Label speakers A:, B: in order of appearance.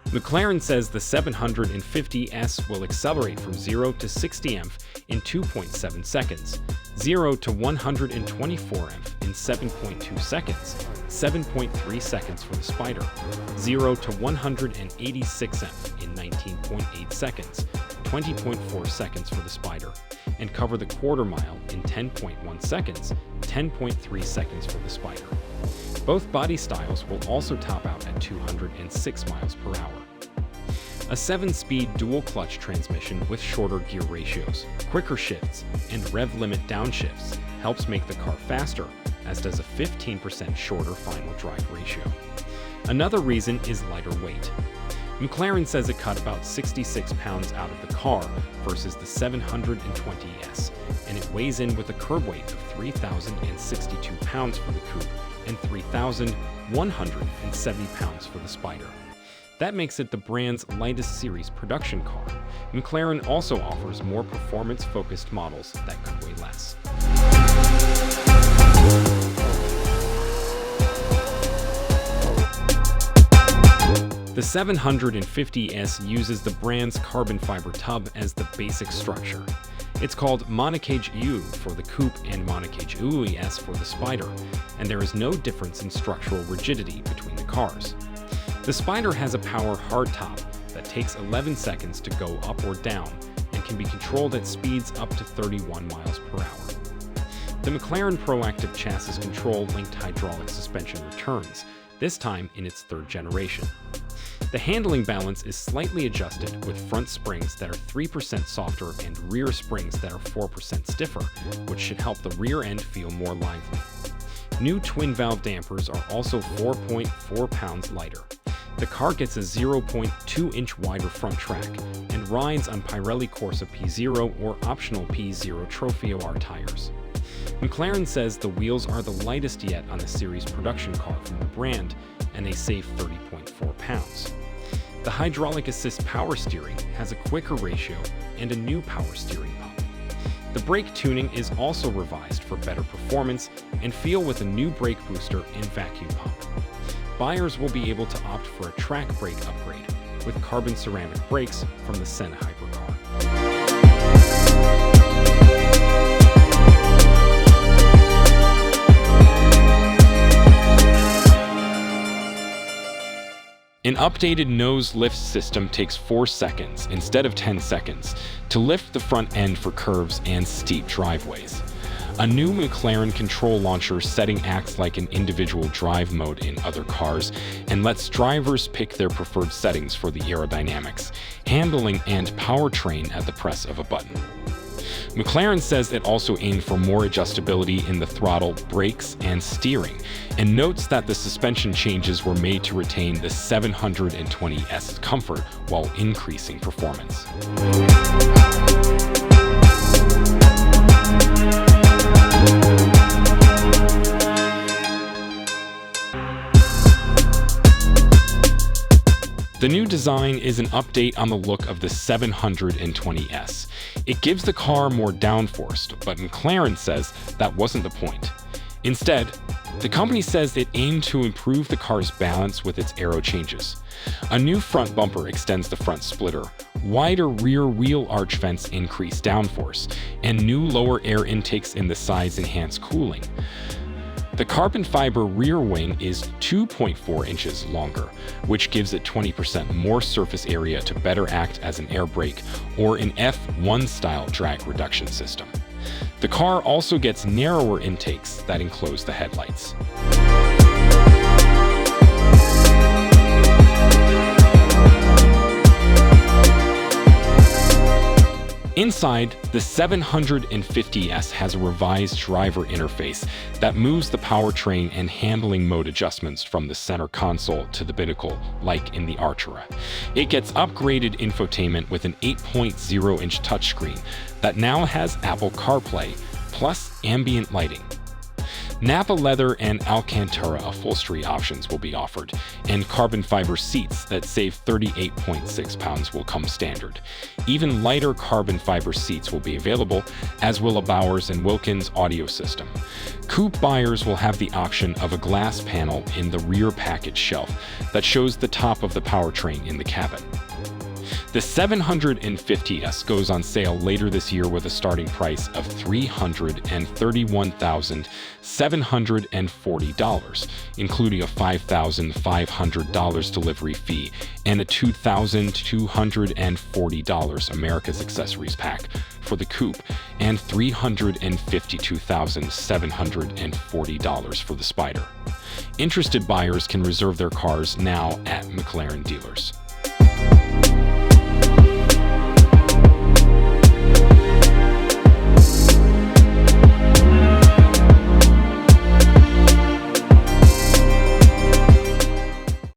A: McLaren says the 750S will accelerate from 0 to 60 mph in 2.7 seconds, 0 to 124 mph in 7.2 seconds, 7.3 seconds for the Spider, 0 to 186 mph in 19.8 seconds, 20.4 seconds for the Spider, and cover the quarter mile in 10.1 seconds, 10.3 seconds for the Spider. Both body styles will also top out at 206 miles per hour. A 7-speed dual-clutch transmission with shorter gear ratios, quicker shifts, and rev limit downshifts helps make the car faster, as does a 15% shorter final drive ratio. Another reason is lighter weight. McLaren says it cut about 66 pounds out of the car versus the 720S, and it weighs in with a curb weight of 3,062 pounds for the coupe and 3,170 pounds for the Spider. That makes it the brand's lightest series production car. McLaren also offers more performance-focused models that could weigh less. The 750S uses the brand's carbon fiber tub as the basic structure. It's called Monocage U for the coupe and Monocage UES for the Spider, and there is no difference in structural rigidity between the cars. The Spider has a power hardtop that takes 11 seconds to go up or down and can be controlled at speeds up to 31 miles per hour. The McLaren Proactive Chassis Control linked hydraulic suspension returns, this time in its third generation. The handling balance is slightly adjusted with front springs that are 3% softer and rear springs that are 4% stiffer, which should help the rear end feel more lively. New twin-valve dampers are also 4.4 pounds lighter. The car gets a 0.2-inch wider front track and rides on Pirelli Corsa P0 or optional P0 Trofeo R tires. McLaren says the wheels are the lightest yet on the series production car from the brand, and they save 30.4 pounds. The hydraulic assist power steering has a quicker ratio and a new power steering pump. The brake tuning is also revised for better performance and feel with a new brake booster and vacuum pump. Buyers will be able to opt for a track brake upgrade with carbon ceramic brakes from the Senna hypercar. An updated nose lift system takes 4 seconds instead of 10 seconds to lift the front end for curves and steep driveways. A new McLaren control launcher setting acts like an individual drive mode in other cars and lets drivers pick their preferred settings for the aerodynamics, handling, and powertrain at the press of a button. McLaren says it also aimed for more adjustability in the throttle, brakes, and steering, and notes that the suspension changes were made to retain the 720S comfort while increasing performance. The new design is an update on the look of the 720S. It gives the car more downforce, but McLaren says that wasn't the point. Instead, the company says it aimed to improve the car's balance with its aero changes. A new front bumper extends the front splitter, wider rear wheel arch vents increase downforce, and new lower air intakes in the sides enhance cooling. The carbon fiber rear wing is 2.4 inches longer, which gives it 20% more surface area to better act as an air brake or an F1-style drag reduction system. The car also gets narrower intakes that enclose the headlights. Inside, the 750S has a revised driver interface that moves the powertrain and handling mode adjustments from the center console to the binnacle, like in the Artura. It gets upgraded infotainment with an 8.0-inch touchscreen that now has Apple CarPlay, plus ambient lighting. Napa leather and Alcantara upholstery options will be offered, and carbon fiber seats that save 38.6 pounds will come standard. Even lighter carbon fiber seats will be available, as will a Bowers & Wilkins audio system. Coupe buyers will have the option of a glass panel in the rear package shelf that shows the top of the powertrain in the cabin. The 750S goes on sale later this year with a starting price of $331,740, including a $5,500 delivery fee and a $2,240 America's Accessories pack for the coupe and $352,740 for the Spider. Interested buyers can reserve their cars now at McLaren dealers.